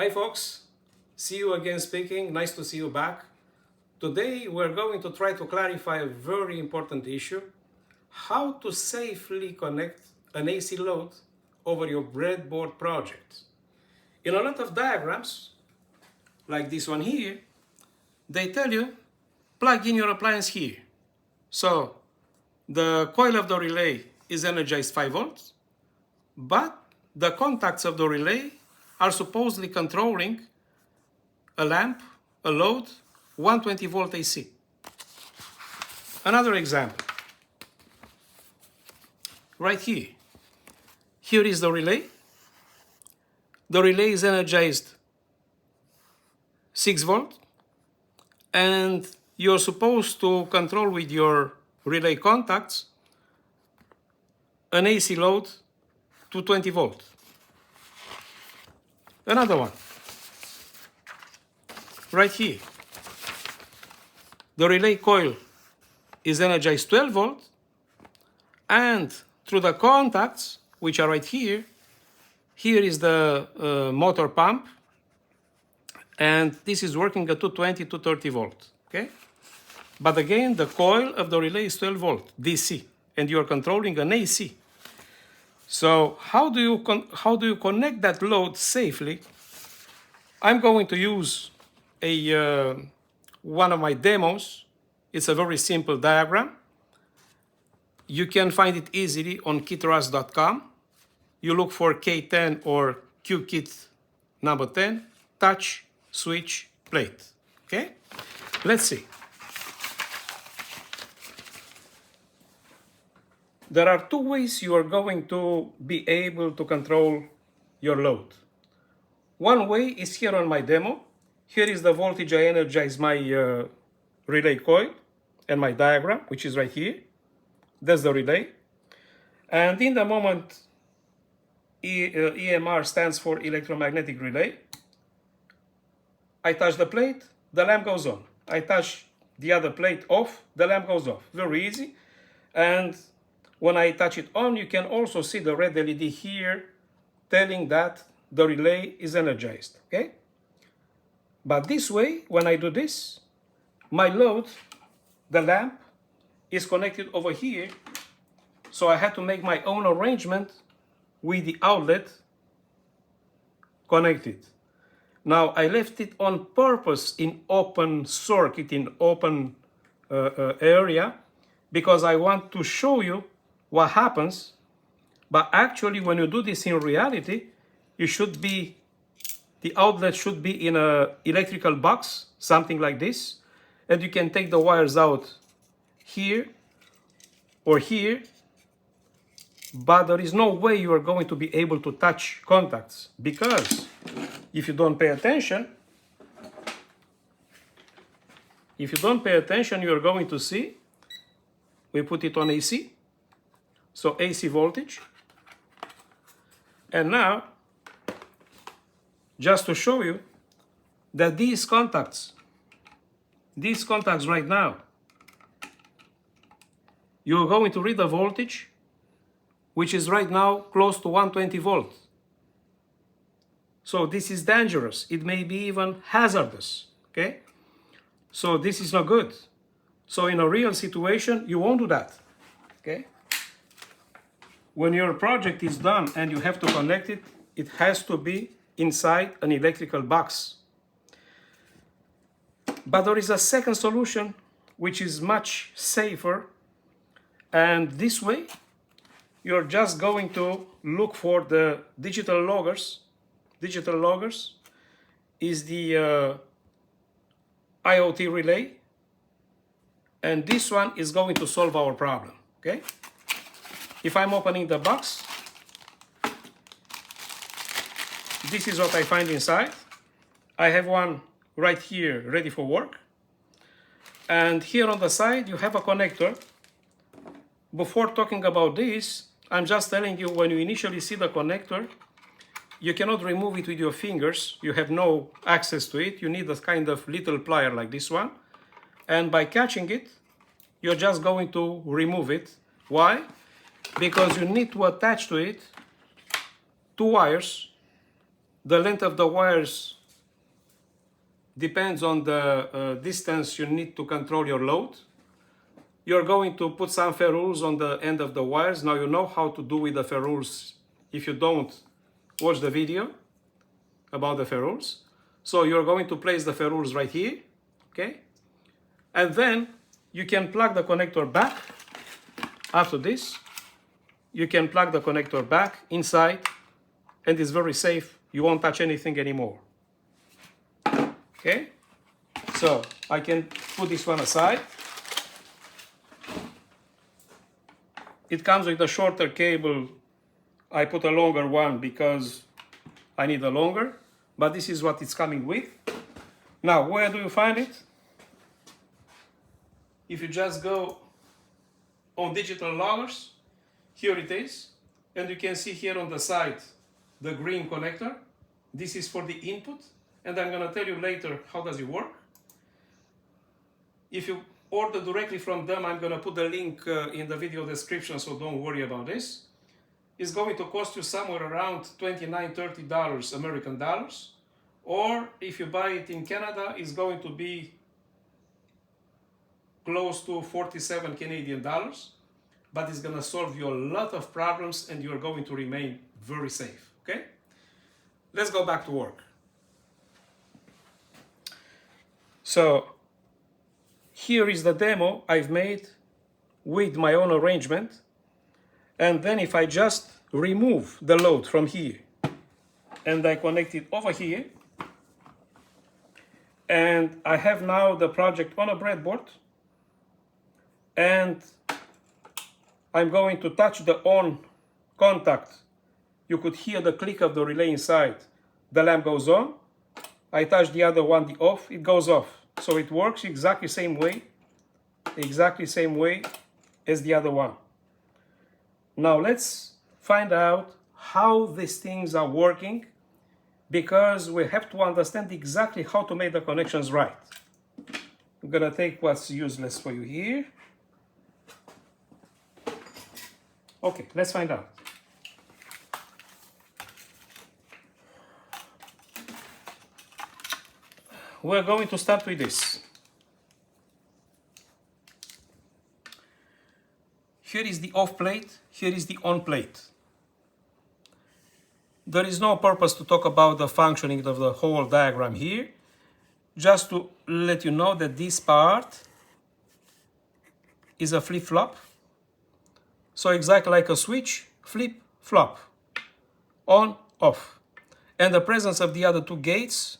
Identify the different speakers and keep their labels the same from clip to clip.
Speaker 1: Hi folks, see you again speaking, nice to see you back. Today we're going to try to clarify a very important issue, how to safely connect an AC load over your breadboard project. In a lot of diagrams, like this one here, they tell you plug in your appliance here. So the coil of the relay is energized 5 volts, but the contacts of the relay are supposedly controlling a lamp, a load, 120 volt AC. Another example, right here. Here is the relay. The relay is energized 6 volt, and you're supposed to control with your relay contacts an AC load to 20 volt. Another one, right here. The relay coil is energized 12 volt, and through the contacts, which are right here, here is the motor pump, and this is working at 220 to 30 volt, okay? But again, the coil of the relay is 12 volt DC, and you are controlling an AC. So how do you connect that load safely? I'm going to use one of my demos. It's a very simple diagram. You can find it easily on kitrust.com. You look for K10 or QKit number 10, touch, switch, plate. Okay? Let's see. There are two ways you are going to be able to control your load. One way is here on my demo. Here is the voltage I energize my relay coil and my diagram, which is right here. That's the relay. And in the moment, EMR stands for electromagnetic relay. I touch the plate, the lamp goes on. I touch the other plate off, the lamp goes off. Very easy. And when I touch it on, you can also see the red LED here telling that the relay is energized, okay? But this way, when I do this, my load, the lamp, is connected over here. So I had to make my own arrangement with the outlet connected. Now, I left it on purpose in open circuit, in open area, because I want to show you what happens. But actually, when you do this in reality, the outlet should be in an electrical box, something like this, and you can take the wires out here or here, but there is no way you are going to be able to touch contacts, because if you don't pay attention, you are going to see, we put it on AC, so AC voltage. And now, just to show you that these contacts right now, you're going to read the voltage, which is right now close to 120 volts. So this is dangerous. It may be even hazardous, okay? So this is not good. So in a real situation, you won't do that, okay? When your project is done and you have to connect it, it has to be inside an electrical box. But there is a second solution, which is much safer. And this way, you're just going to look for the digital loggers. Digital loggers is the IoT relay. And this one is going to solve our problem, okay? If I'm opening the box, this is what I find inside. I have one right here ready for work. And here on the side, you have a connector. Before talking about this, I'm just telling you, when you initially see the connector, you cannot remove it with your fingers. You have no access to it. You need a kind of little plier like this one. And by catching it, you're just going to remove it. Why? Because you need to attach to it two wires The length of the wires depends on the distance you need to control your load. You're going to put some ferrules on the end of the wires. Now you know how to do with the ferrules. If you don't, watch the video about the ferrules. So you're going to place the ferrules right here, okay? And then you can plug the connector back. After this, you can plug the connector back inside, and it's very safe. You won't touch anything anymore. Okay? So I can put this one aside. It comes with a shorter cable. I put a longer one because I need a longer, but this is what it's coming with. Now, where do you find it? If you just go on digital loggers, here it is, and you can see here on the side the green connector. This is for the input, and I'm going to tell you later how does it work. If you order directly from them, I'm going to put the link in the video description, so don't worry about this. It's going to cost you somewhere around $29–30 American dollars, or if you buy it in Canada, it's going to be close to 47 Canadian dollars, but it's going to solve you a lot of problems and you're going to remain very safe, okay? Let's go back to work. So here is the demo I've made with my own arrangement. And then if I just remove the load from here and I connect it over here, and I have now the project on a breadboard, and I'm going to touch the on contact. You could hear the click of the relay inside. The lamp goes on. I touch the other one, the off, it goes off. So it works exactly same way as the other one. Now let's find out how these things are working, because we have to understand exactly how to make the connections right. I'm gonna take what's useless for you here. Okay, let's find out. We're going to start with this. Here is the off plate, here is the on plate. There is no purpose to talk about the functioning of the whole diagram here, just to let you know that this part is a flip-flop. So exactly like a switch, flip-flop, on, off. And the presence of the other two gates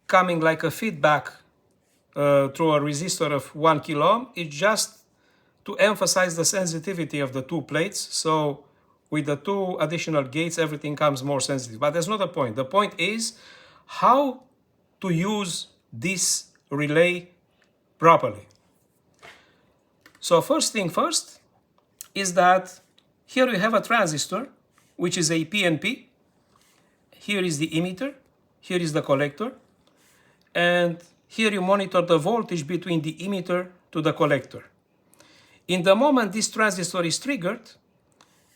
Speaker 1: coming like a feedback through a resistor of 1 kilo ohm is just to emphasize the sensitivity of the two plates. So with the two additional gates, everything comes more sensitive. But that's not the point. The point is how to use this relay properly. So first thing first is that here we have a transistor, which is a PNP. Here is the emitter. Here is the collector. And here you monitor the voltage between the emitter to the collector. In the moment this transistor is triggered,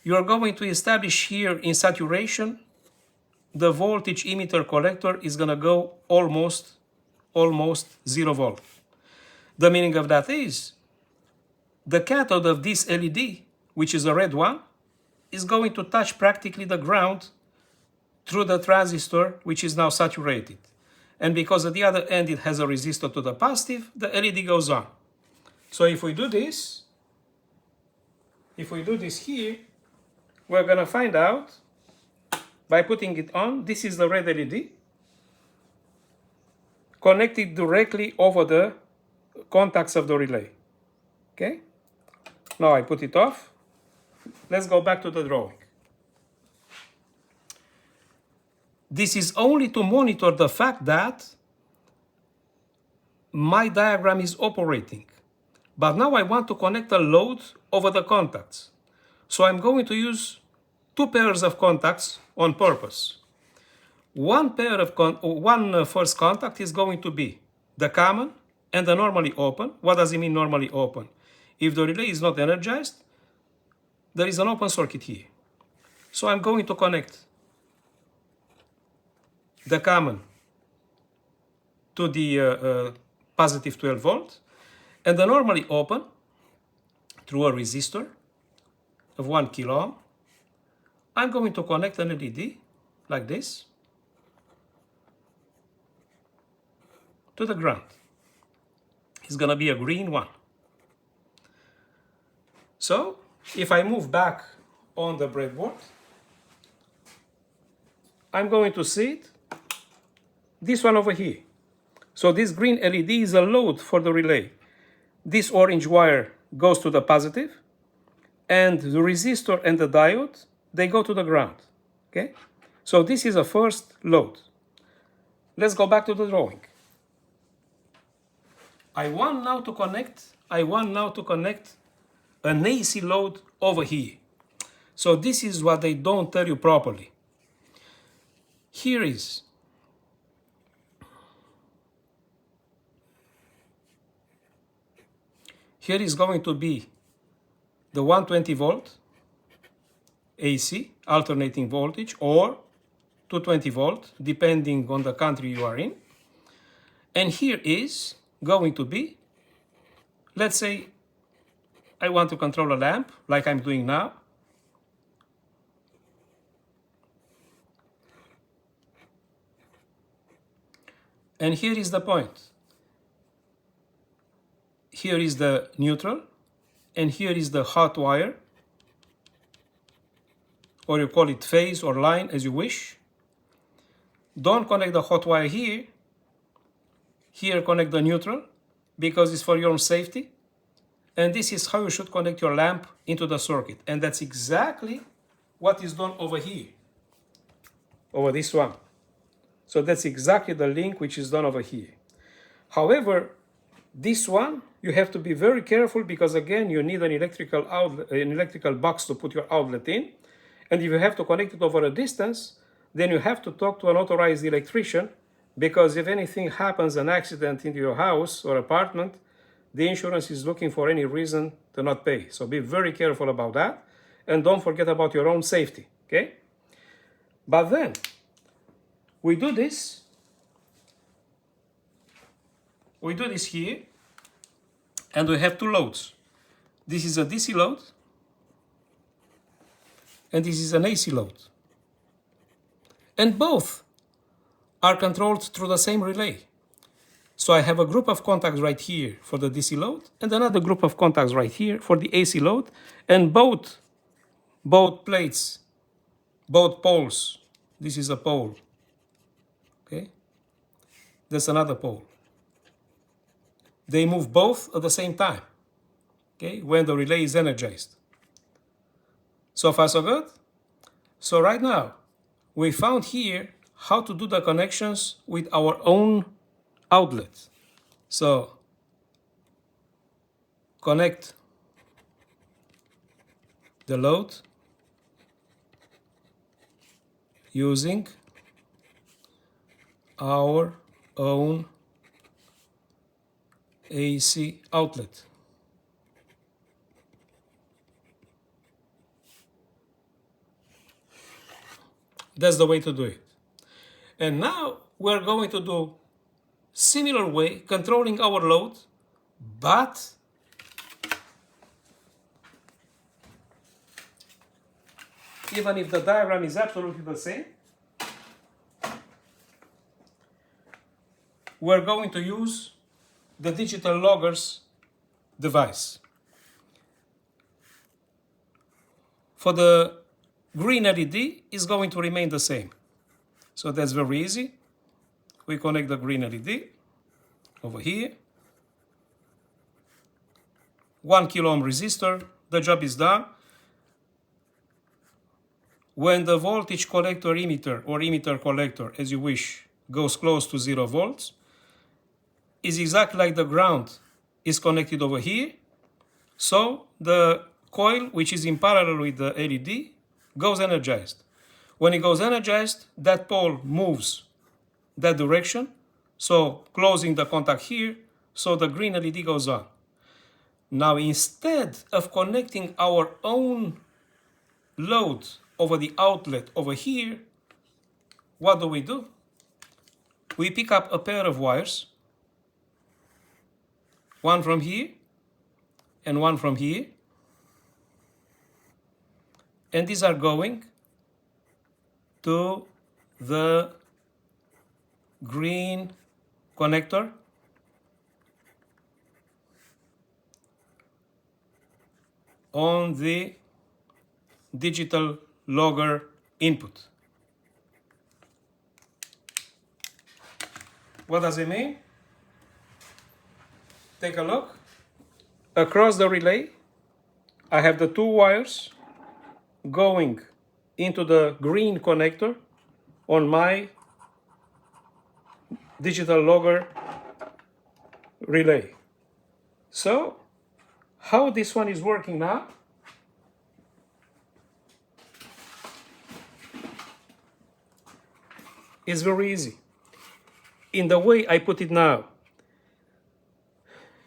Speaker 1: you are going to establish here in saturation, the voltage emitter collector is going to go almost 0 volt. The meaning of that is the cathode of this LED, which is a red one, is going to touch practically the ground through the transistor, which is now saturated. And because at the other end it has a resistor to the positive, the LED goes on. So if we do this here, we're going to find out by putting it on. This is the red LED connected directly over the contacts of the relay. Okay? Now I put it off. Let's go back to the drawing. This is only to monitor the fact that my diagram is operating. But now I want to connect a load over the contacts. So I'm going to use two pairs of contacts on purpose. One first contact is going to be the common and the normally open. What does it mean normally open? If the relay is not energized, there is an open circuit here. So I'm going to connect the common to the positive 12 volt, and then normally open through a resistor of 1 kilo ohm. I'm going to connect an LED like this to the ground. It's going to be a green one. So if I move back on the breadboard, I'm going to see it, this one over here. So this green LED is a load for the relay. This orange wire goes to the positive, and the resistor and the diode, they go to the ground. Okay? So this is a first load. Let's go back to the drawing. I want now to connect an AC load over here. So this is what they don't tell you properly. Here is going to be the 120 volt AC alternating voltage, or 220 volt depending on the country you are in. And here is going to be, let's say I want to control a lamp like I'm doing now. And here is the point. Here is the neutral, and here is the hot wire, or you call it phase or line as you wish. Don't connect the hot wire here. Here connect the neutral, because it's for your own safety. And this is how you should connect your lamp into the circuit. And that's exactly what is done over here, over this one. So that's exactly the link which is done over here. However, this one, you have to be very careful, because again, you need an electrical outlet, an electrical box to put your outlet in. And if you have to connect it over a distance, then you have to talk to an authorized electrician, because if anything happens, an accident into your house or apartment, the insurance is looking for any reason to not pay. So be very careful about that, and don't forget about your own safety, okay? But then, we do this here, and we have two loads. This is a DC load, and this is an AC load. And both are controlled through the same relay. So I have a group of contacts right here for the DC load, and another group of contacts right here for the AC load, and both plates, both poles, this is a pole, okay? That's another pole. They move both at the same time, okay, when the relay is energized. So far, so good? So right now, we found here how to do the connections with our own outlet. So connect the load using our own AC outlet. That's the way to do it. And now we're going to do similar way, controlling our load, but even if the diagram is absolutely the same, we're going to use the digital loggers device. For the green LED is going to remain the same. So that's very easy. We connect the green LED over here. 1 kilo ohm resistor, the job is done. When the voltage collector emitter, or emitter collector, as you wish, goes close to 0 volts, is exactly like the ground is connected over here. So the coil, which is in parallel with the LED, goes energized. When it goes energized, that pole moves that direction, so closing the contact here, so the green LED goes on. Now, instead of connecting our own load over the outlet over here, what do? we pick up a pair of wires, one from here and one from here, and these are going to the green connector on the digital logger input. What does it mean? Take a look. Across the relay, I have the two wires going into the green connector on my digital logger relay. So, how this one is working now? Is very easy. In the way I put it now,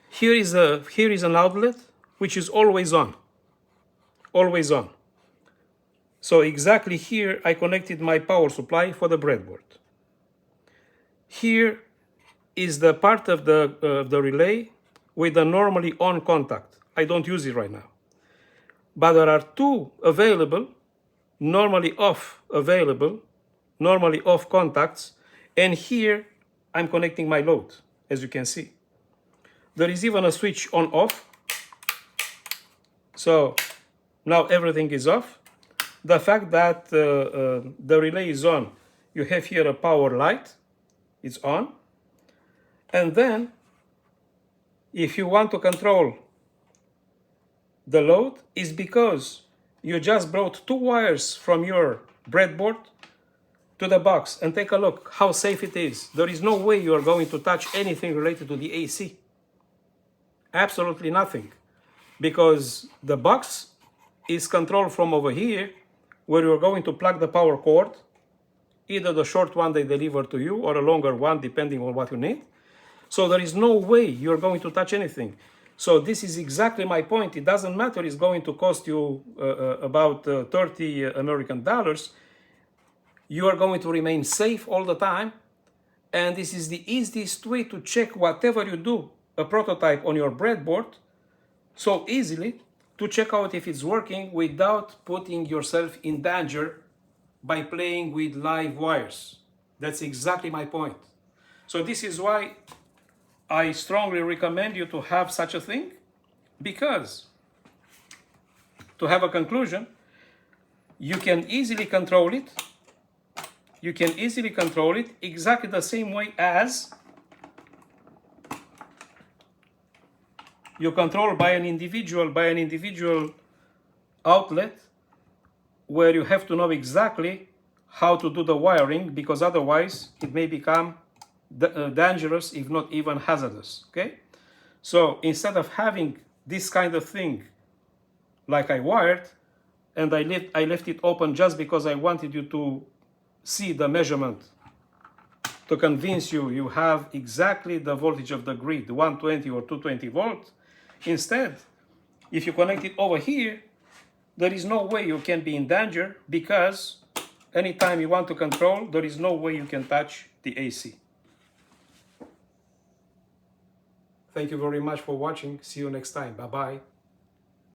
Speaker 1: here is an outlet which is always on. Always on. So exactly here I connected my power supply for the breadboard. Here is the part of the relay with the normally on contact. I don't use it right now. But there are two available, normally off contacts, and here I'm connecting my load, as you can see. There is even a switch on off. So now everything is off. The fact that the relay is on, you have here a power light, it's on. And then, if you want to control the load, is because you just brought two wires from your breadboard to the box. And take a look how safe it is. There is no way you are going to touch anything related to the AC. Absolutely nothing. Because the box is controlled from over here, where you're going to plug the power cord, either the short one they deliver to you or a longer one, depending on what you need. So there is no way you're going to touch anything. So this is exactly my point. It doesn't matter, it's going to cost you about 30 American dollars. You are going to remain safe all the time. And this is the easiest way to check whatever you do, a prototype on your breadboard, so easily to check out if it's working without putting yourself in danger by playing with live wires. That's exactly my point. So this is why I strongly recommend you to have such a thing, because to have a conclusion, you can easily control it. You can easily control it exactly the same way as you control by an individual outlet, where you have to know exactly how to do the wiring, because otherwise it may become dangerous, if not even hazardous. Okay? So instead of having this kind of thing like I wired, and I left it open just because I wanted you to see the measurement, to convince you you have exactly the voltage of the grid, 120 or 220 volt. Instead, if you connect it over here, there is no way you can be in danger, because anytime you want to control, there is no way you can touch the AC. Thank you very much for watching. See you next time. Bye-bye.